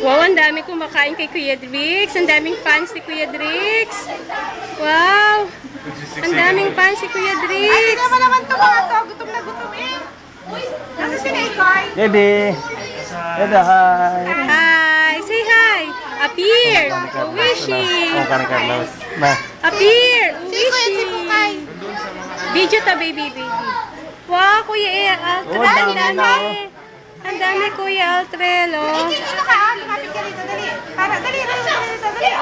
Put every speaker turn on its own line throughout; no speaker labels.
Wow, ang dami kumakain kay Kuya Drix. Ang daming fans ni Kuya Drix. Wow! Ang daming fans si Kuya Drix.
Ay, tingnan mo naman ito mga to. Gutom na gutom eh. Nasa si Ikoy?
Baby! Baby, hi!
Hi! Say hi! Appear! Uwishi!
Oh, Kani Carlos. Na.
Appear!
Si Ikoy at si Pukay.
Video ta, baby. Wow, Kuya Altrel.
Oh,
Ang
dami
dami. Ang dami, Kuya Altrel,
Ay,
oh.
dito ka ah. Lumapit ka rito. Dali. Para, dali. Dali. Dali. Come here.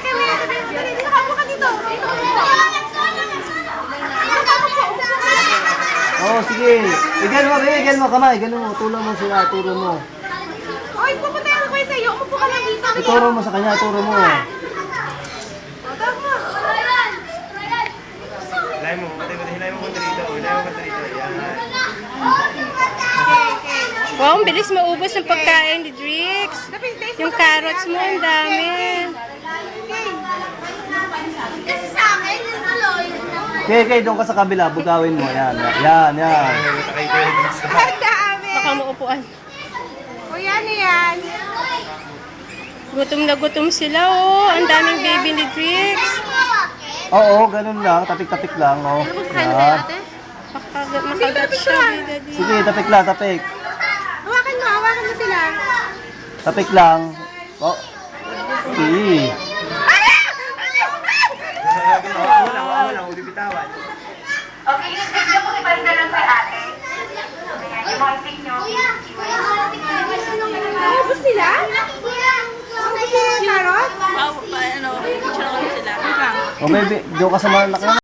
Dali. Dito ka. Buka dito. Dito ka.
Oh, sige. Igan mo, kamay. Ganun mo. Tulong mo sila. Turo mo.
Oy, pupuntayan ko kayo sa'yo. Umupo ka lang dito. Dali.
Ituro mo sa kanya. Ituro mo.
Tawag mo.
Hilay mo konti rito. Yan.
Wow, ang bilis maubos ng pagkain ni Drix. Yung carrots mo, ang dami.
Kasi sa akin, yung tuloy.
Okay, doon ka sa kabila. Bugawin mo. Yan.
Ang dami.
Baka maupuan.
O yan na yan.
Gutom na gutom sila, oh. Ang daming baby ni Drix.
Oo, ganun lang. Tapik-tapik lang. Oh. Yan.
Makagat siya, daddy.
Sige, tapik lang. Tapik.
Hawakan mo sila.
Tapik lang. Oh. Sige.
Wala, uli bitawan.
Okay, yung video ko ibalik na lang kay ate. Ayan, yung mga pic nyo.
Ubus sila? Ubus sila yung karot?
Wow, ano, picture ko sila.
Oh, baby. Doon ka sa malaki na.